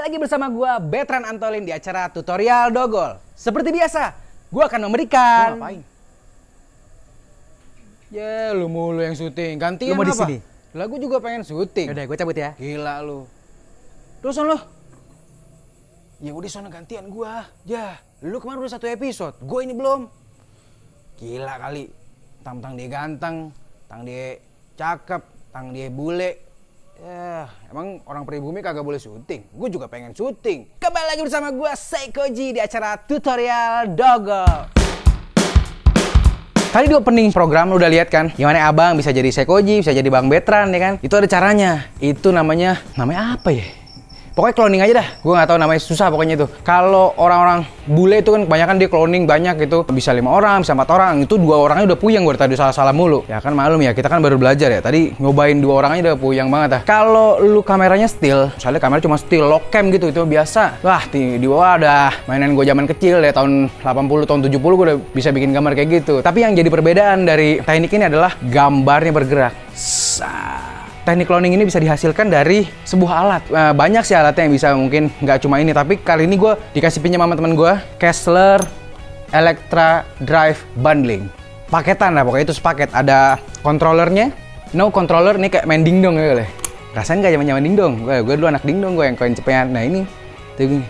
lagi bersama gua Betran Antolin di acara Tutorial Dogol. Seperti biasa, gua akan memberikan. Lu ngapain? Ya lu mulu yang syuting. Gantian Lu mau di apa? sini? Lah gua juga pengen syuting. Yaudah, gue cabut ya. Gila lu. Terus lu? Ya udah sono gantian gua. Ya, lu kemarin udah 1 episode. Gua ini belum. Gila kali. Tang-tang dia ganteng, tang dia cakep, tang dia bule. Ya, emang orang pribumi kagak boleh syuting. Gue juga pengen syuting. Kembali lagi bersama gue Seikoji di acara Tutorial Dogol. Tadi di opening program lu udah lihat kan, gimana abang bisa jadi Seikoji, bisa jadi Bang Betran ya kan? Itu ada caranya. Itu namanya apa ya? Pokoknya cloning aja dah. Gue nggak tahu namanya, susah pokoknya itu. Kalau orang-orang bule itu kan kebanyakan dia cloning banyak gitu. Bisa 5 orang, bisa 4 orang. Itu 2 orangnya udah puyeng gue tadi salah-salah mulu. Ya kan malum ya, kita kan baru belajar ya. Tadi nyobain 2 orangnya udah puyeng banget dah. Kalau lu kameranya still, misalnya kamera cuma still lock cam gitu, itu biasa. Wah, di bawah ada mainan gue zaman kecil ya, tahun 80, tahun 70 gue udah bisa bikin gambar kayak gitu. Tapi yang jadi perbedaan dari teknik ini adalah gambarnya bergerak. Teknik cloning ini bisa dihasilkan dari sebuah alat. Banyak sih alatnya yang bisa, mungkin nggak cuma ini. Tapi kali ini gue dikasih pinjam sama teman gue, Kessler Electra Drive Bundling. Paketan lah, pokoknya itu sepaket. Ada controllernya. No controller, ini kayak main dingdong ya. Rasanya nggak zaman dingdong. Gue dulu anak dingdong, gue yang koin cepean. Nah ini, tuh gini.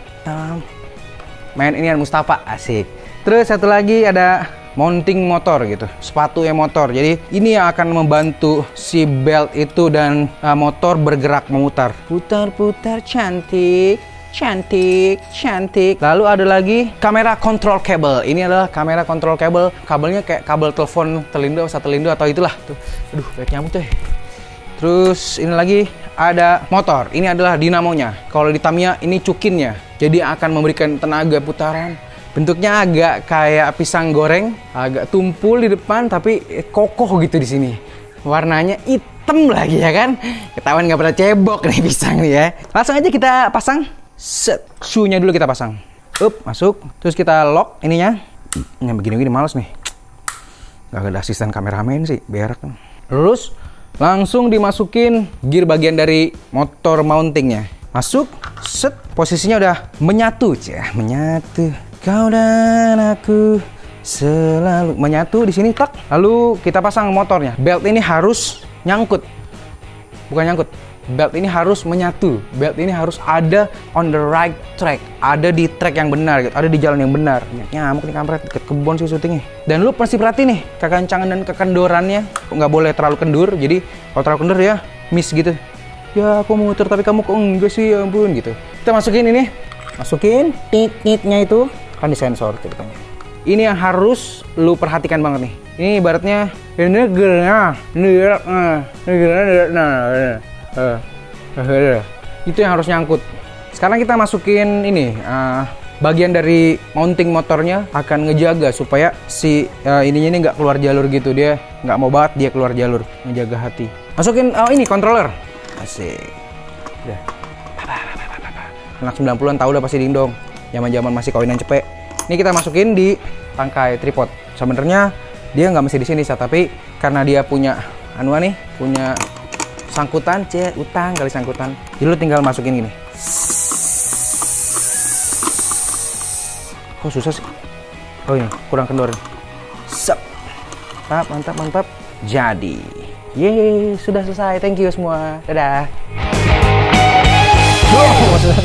Main ini Mustafa, asik. Terus satu lagi ada mounting motor gitu, sepatu motor. Jadi ini yang akan membantu si belt itu dan motor bergerak memutar. Putar-putar, cantik, cantik, cantik. Lalu ada lagi kamera control cable. Ini adalah kamera control cable. Kabelnya kayak kabel telepon Telindo, Satelindo atau itulah. Tuh, aduh, banyak nyamuk coy. Terus ini lagi ada motor. Ini adalah dinamonya. Kalau di Tamiya ini cukinnya. Jadi akan memberikan tenaga putaran. Bentuknya agak kayak pisang goreng, agak tumpul di depan tapi kokoh gitu di sini. Warnanya hitam lagi ya kan? Ketahuan nggak pernah cebok nih pisang nih ya. Langsung aja kita pasang. Set, shoe-nya dulu kita pasang. Masuk. Terus kita lock ininya. Yang begini-begini males nih. Gak ada asisten kameramen sih, berak. Terus langsung dimasukin gear bagian dari motor mountingnya. Masuk, set. Posisinya udah menyatu, menyatu. Kau dan aku selalu menyatu di sini, tak. Lalu kita pasang motornya. Belt ini harus nyangkut, bukan nyangkut. Belt ini harus menyatu. Belt ini harus ada on the right track, ada di track yang benar, gitu. Ada di jalan yang benar. Nyamuk nih kampret, deket kebun sih syutingnya. Dan lu pasti perhati nih, kekencangan dan kekendorannya nggak boleh terlalu kendur. Jadi kalau terlalu kendur ya miss gitu. Ya aku mau muter tapi kamu kok enggak sih, ya ampun gitu. Kita masukin ini, masukin tit-titnya itu. Kan di sensor ceritanya. Ini yang harus lu perhatikan banget nih. Ini ibaratnya itu yang harus nyangkut. Sekarang kita masukin ini bagian dari mounting motornya, akan ngejaga supaya si ininya ini nggak keluar jalur gitu. Dia nggak mau banget dia keluar jalur, ngejaga hati. Masukin ini controller. Asik. Udah. Anak 90-an tahu udah pasti dingdong. Zaman-zaman masih koinan cepet. Ini kita masukin di tangkai tripod. Sebenarnya dia nggak mesti di sini, tapi karena dia punya nih, punya sangkutan, utang kali sangkutan. Jadi lu tinggal masukin gini. Kok susah sih? Oh ini kurang kendor. Sep. Mantap, mantap, mantap. Jadi, yeay, sudah selesai. Thank you semua. Dadah.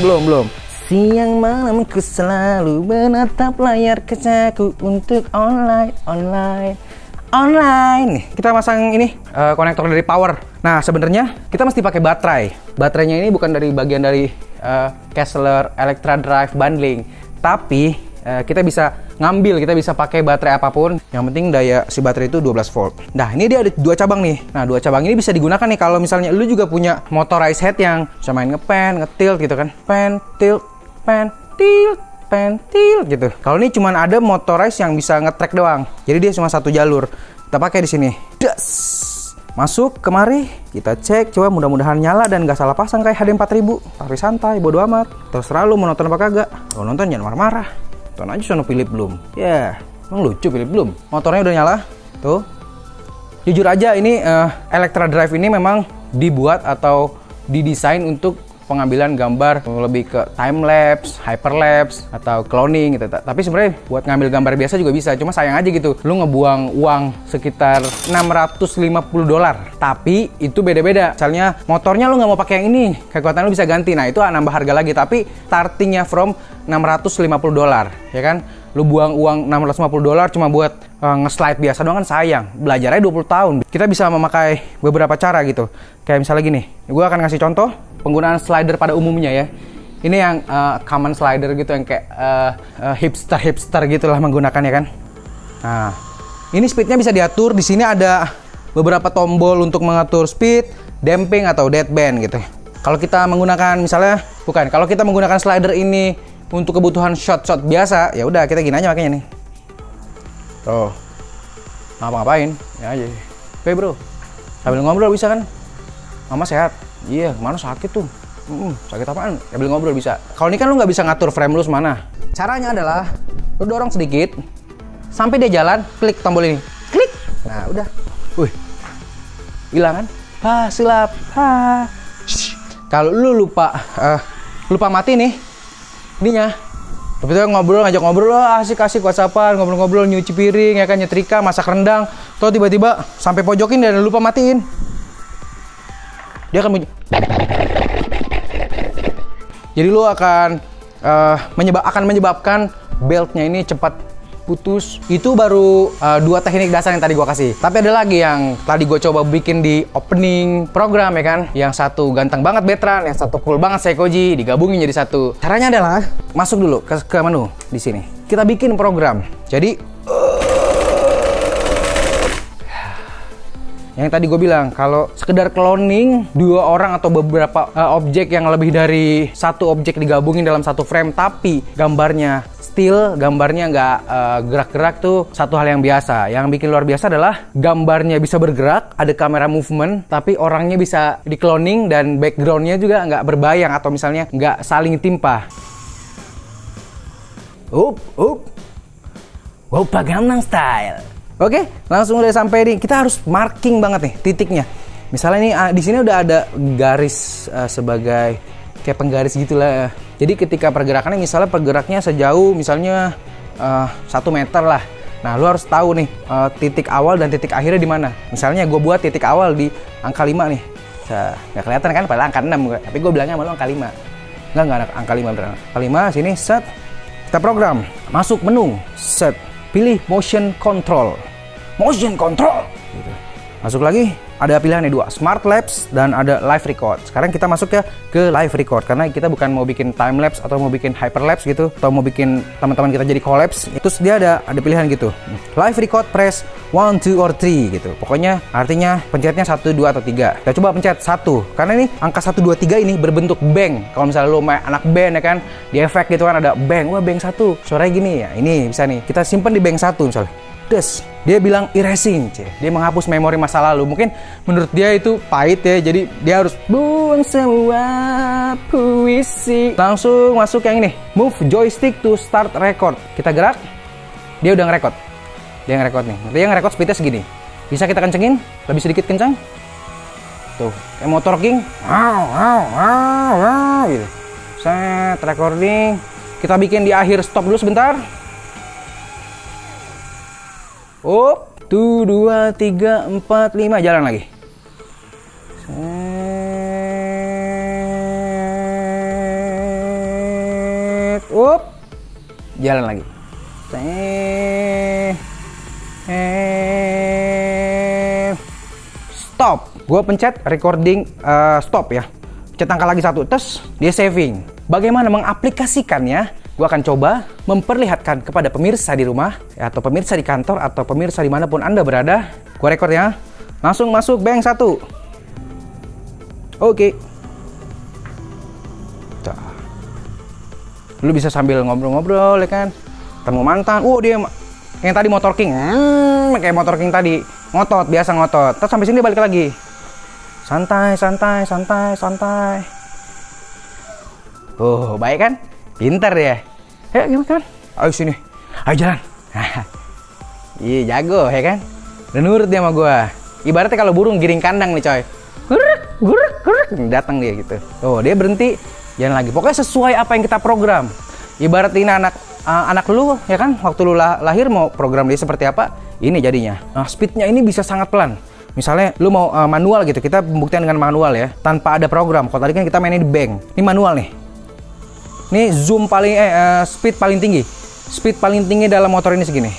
Belum. Siang malam ku selalu menatap layar kacaku untuk online. Nih, kita pasang ini konektor dari power. Nah, sebenarnya kita mesti pakai baterai. Baterainya ini bukan dari bagian dari Kessler Electra Drive Bundling, tapi kita bisa ngambil, kita bisa pakai baterai apapun. Yang penting daya si baterai itu 12 volt. Nah, ini dia ada 2 cabang nih. Nah, 2 cabang ini bisa digunakan nih kalau misalnya lu juga punya motorized head yang bisa main ngepen, ngetilt gitu kan. Pen, tilt, pen, tilt gitu. Kalau ini cuma ada motorized yang bisa nge-track doang. Jadi dia cuma 1 jalur. Kita pakai di sini. Das. Masuk kemari, kita cek, coba mudah-mudahan nyala dan gak salah pasang kayak HD 4000. Tapi santai, bodo amat. Terserah lu mau nonton apa kagak. Kalau nonton jangan marah-marah. Tonton aja sono Philip Bloom. Ya, emang lucu Philip Bloom. Motornya udah nyala. Tuh. Jujur aja ini Electra Drive ini memang dibuat atau didesain untuk pengambilan gambar lebih ke time lapse, hyperlapse atau cloning gitu. Tapi sebenarnya buat ngambil gambar biasa juga bisa. Cuma sayang aja gitu, lu ngebuang uang sekitar $650. Tapi itu beda-beda. Misalnya motornya lu nggak mau pakai yang ini, kekuatan lu bisa ganti. Nah, itu nambah harga lagi. Tapi startingnya from $650, ya kan? Lu buang uang $650 cuma buat nge-slide biasa doang kan sayang. Belajarnya 20 tahun. Kita bisa memakai beberapa cara gitu. Kayak misalnya gini, gue akan ngasih contoh penggunaan slider pada umumnya ya. Ini yang common slider gitu, yang kayak hipster gitu lah menggunakannya kan. Nah, ini speednya bisa diatur. Di sini ada beberapa tombol untuk mengatur speed, damping atau deadband gitu. Kalau kita menggunakan misalnya, kalau kita menggunakan slider ini untuk kebutuhan shot biasa, ya udah kita gini aja makanya nih. Tuh, ngapain? Ya aja. Oke bro, sambil ngobrol bisa kan? Mama sehat? Iya, kemana sakit tuh? Sakit apaan? Sambil ngobrol bisa. Kalau ini kan lu nggak bisa ngatur frame lu semana. Caranya adalah lu dorong sedikit, sampai dia jalan, klik tombol ini. Klik! Nah udah. Wih, hilang kan? Silap. Kalau lu lupa mati nih, ininya. Tapi tuh ngajak ngobrol, asik-asik whatsappan, ngobrol-ngobrol, nyuci piring, ya kan, nyetrika, masak rendang. Tuh tiba-tiba sampai pojokin dan lupa matiin. Dia akan jadi lu akan menyebabkan beltnya ini cepat putus. Itu baru 2 teknik dasar yang tadi gua kasih. Tapi ada lagi yang tadi gua coba bikin di opening program ya kan. Yang satu ganteng banget Betran, yang satu cool banget Seikoji, digabungin jadi satu. Caranya adalah masuk dulu ke menu di sini. Kita bikin program. Jadi yang tadi gue bilang, kalau sekedar cloning 2 orang atau beberapa objek yang lebih dari 1 objek digabungin dalam 1 frame, tapi gambarnya still, gambarnya nggak gerak-gerak, tuh satu hal yang biasa. Yang bikin luar biasa adalah gambarnya bisa bergerak, ada kamera movement, tapi orangnya bisa di cloning dan backgroundnya juga nggak berbayang atau misalnya nggak saling timpa. Oppa Gangnam Style. Oke, langsung udah sampai di, kita harus marking banget nih titiknya. Misalnya nih di sini udah ada garis sebagai kayak penggaris gitulah. Jadi ketika pergerakannya, misalnya pergeraknya sejauh misalnya 1 meter lah. Nah, lu harus tahu nih titik awal dan titik akhirnya di mana. Misalnya gue buat titik awal di angka 5 nih. Nggak kelihatan kan, padahal angka 6 gue. Tapi gue bilangnya malu angka 5. Nggak angka 5 beneran. Angka 5 sini set. Kita program. Masuk menu, set. Pilih motion control. Gitu. Masuk lagi, ada pilihan nih 2, Smart Lapse dan ada Live Record. Sekarang kita masuk ya ke Live Record, karena kita bukan mau bikin time lapse atau mau bikin hyperlapse gitu, atau mau bikin teman-teman kita jadi collapse. Terus dia ada pilihan gitu, Live Record press 1, 2, or 3 gitu. Pokoknya artinya pencetnya 1, 2, atau 3. Kita coba pencet 1, karena ini angka 1, 2, 3 ini berbentuk bang. Kalau misalnya lo main anak band ya kan, di efek gitu kan ada bang, wah bang 1, suaranya gini ya. Ini bisa nih, kita simpan di bang 1 misalnya. Dia bilang erasing, dia menghapus memori masa lalu. Mungkin menurut dia itu pahit ya, jadi dia harus buang semua puisi. Langsung masuk yang ini, move joystick to start record. Kita gerak, dia udah ngerekord. Dia ngerekord nih, dia ngerekord speednya segini. Bisa kita kencengin, lebih sedikit kencang. Tuh, kayak motor king. Gitu. Set, recording. Kita bikin di akhir stop dulu sebentar. 1, 2, 3, 4, 5, jalan lagi. Jalan lagi. Stop. Gue pencet recording stop ya. Pencet angka lagi 1, terus dia saving. Bagaimana mengaplikasikannya? Gue akan coba memperlihatkan kepada pemirsa di rumah, atau pemirsa di kantor, atau pemirsa dimanapun Anda berada. Gue record ya. Langsung masuk bang 1. Oke. Lu bisa sambil ngobrol-ngobrol ya kan. Temu mantan. Dia yang tadi motor king. Kayak motor king tadi. Ngotot, biasa ngotot. Terus sampai sini balik lagi. Santai. Baik kan? Pinter ya. Ayo gimana kan? Ayo sini. Ayo jalan. Iya jago ya kan? Udah nurut dia sama gua. Ibaratnya kalau burung giring kandang nih coy. Guruk. datang dia gitu. Tuh, dia berhenti, jalan lagi. Pokoknya sesuai apa yang kita program. Ibarat ini anak lu ya kan, waktu lu lahir mau program dia seperti apa, ini jadinya. Nah, speednya ini bisa sangat pelan. Misalnya lu mau manual gitu, kita pembuktian dengan manual ya, tanpa ada program. Kalau tadi kan kita mainin di bank. Ini manual nih. Ini zoom paling speed paling tinggi. Speed paling tinggi dalam motor ini segini.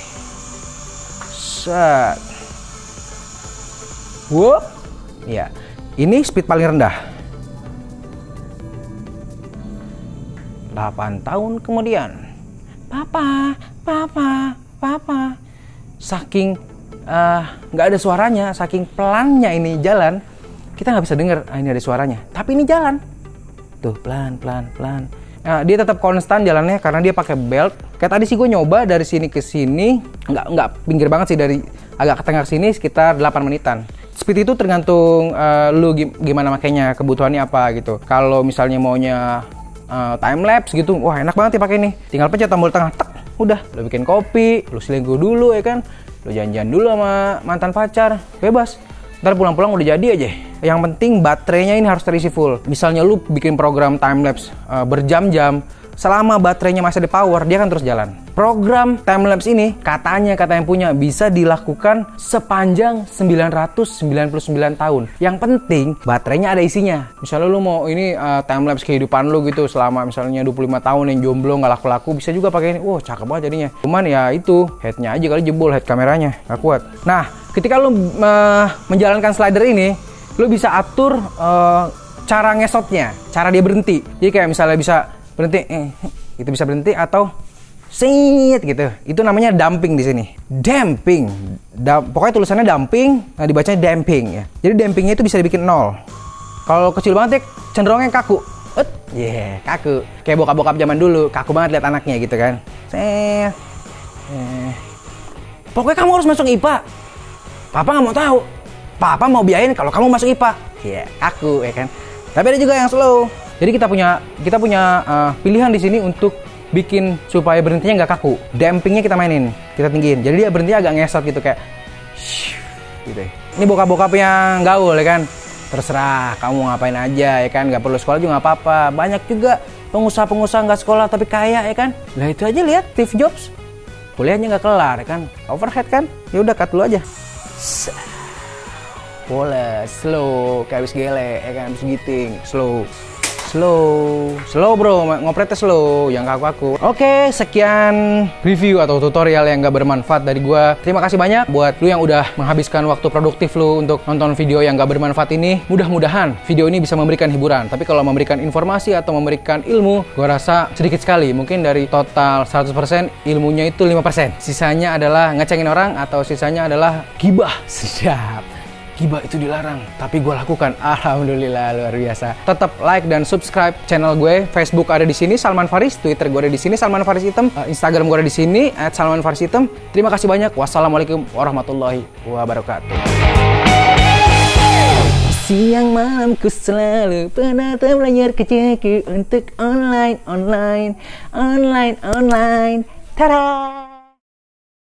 Set. Wup. Ya. Ini speed paling rendah. 8 tahun kemudian. Papa. Saking nggak ada suaranya, saking pelannya ini jalan, kita nggak bisa denger ini ada suaranya. Tapi ini jalan. Tuh, pelan. Nah, dia tetap konstan jalannya karena dia pakai belt. Kayak tadi sih gue nyoba dari sini ke sini, nggak pinggir banget sih, dari agak ke tengah sini sekitar 8 menitan. Speed itu tergantung lu gimana makainya, kebutuhannya apa gitu. Kalau misalnya maunya time lapse gitu, wah enak banget ya pakai ini. Tinggal pencet tombol tengah, tek, udah. Lu bikin kopi, lu selingkuh dulu ya kan, lu janjian dulu sama mantan pacar, bebas. Ntar pulang-pulang udah jadi aja. Yang penting baterainya ini harus terisi full. Misalnya lu bikin program timelapse berjam-jam, selama baterainya masih ada power, dia akan terus jalan. Program timelapse ini katanya yang punya bisa dilakukan sepanjang 999 tahun. Yang penting baterainya ada isinya. Misalnya lu mau ini timelapse kehidupan lu gitu selama misalnya 25 tahun yang jomblo nggak laku-laku, bisa juga pakai ini. Wah, cakep banget jadinya. Cuman ya itu headnya aja kali jebol, head kameranya nggak kuat. Nah, ketika lu menjalankan slider ini, lu bisa atur cara ngesotnya, cara dia berhenti. Jadi kayak misalnya bisa berhenti, itu bisa berhenti atau sit gitu. Itu namanya damping di sini. Damping. Pokoknya tulisannya damping, nah dibacanya damping ya. Jadi dampingnya itu bisa dibikin 0. Kalau kecil banget ya cenderungnya kaku. Kaku. Kayak bokap-bokap zaman dulu, kaku banget lihat anaknya gitu kan. Pokoknya kamu harus masuk IPA. Papa nggak mau tahu. Papa mau biayain kalau kamu masuk IPA. Kaku ya kan. Tapi ada juga yang slow. Jadi kita punya pilihan di sini untuk bikin supaya berhentinya nggak kaku. Dampingnya kita mainin, kita tinggiin. Jadi dia berhenti agak ngesot gitu kayak gitu. Ini bokap-bokap yang gaul ya kan. Terserah kamu ngapain aja ya kan. Nggak perlu sekolah juga nggak apa-apa. Banyak juga pengusaha-pengusaha nggak sekolah tapi kaya ya kan. Nah itu aja lihat Steve Jobs. Kuliahnya nggak kelar ya kan. Overhead kan. Ya udah cut dulu aja. Boleh slow kayak habis gele ya kan, habis giting slow bro, ngopretnya slow, yang kaku-kaku. Oke, sekian review atau tutorial yang gak bermanfaat dari gua. Terima kasih banyak buat lu yang udah menghabiskan waktu produktif lu untuk nonton video yang gak bermanfaat ini. Mudah-mudahan video ini bisa memberikan hiburan. Tapi kalau memberikan informasi atau memberikan ilmu, gua rasa sedikit sekali. Mungkin dari total 100% ilmunya itu 5%. Sisanya adalah ngecengin orang atau sisanya adalah gibah. Sedap. Gibah itu dilarang, tapi gue lakukan. Alhamdulillah, luar biasa. Tetap like dan subscribe channel gue. Facebook ada di sini, Salman Faris. Twitter gue ada di sini, Salman Faris Hitam. Instagram gue ada di sini, @salmanfarishitam. Terima kasih banyak. Wassalamualaikum warahmatullahi wabarakatuh. Siang malamku selalu penatap layar kacaku untuk online. Tada!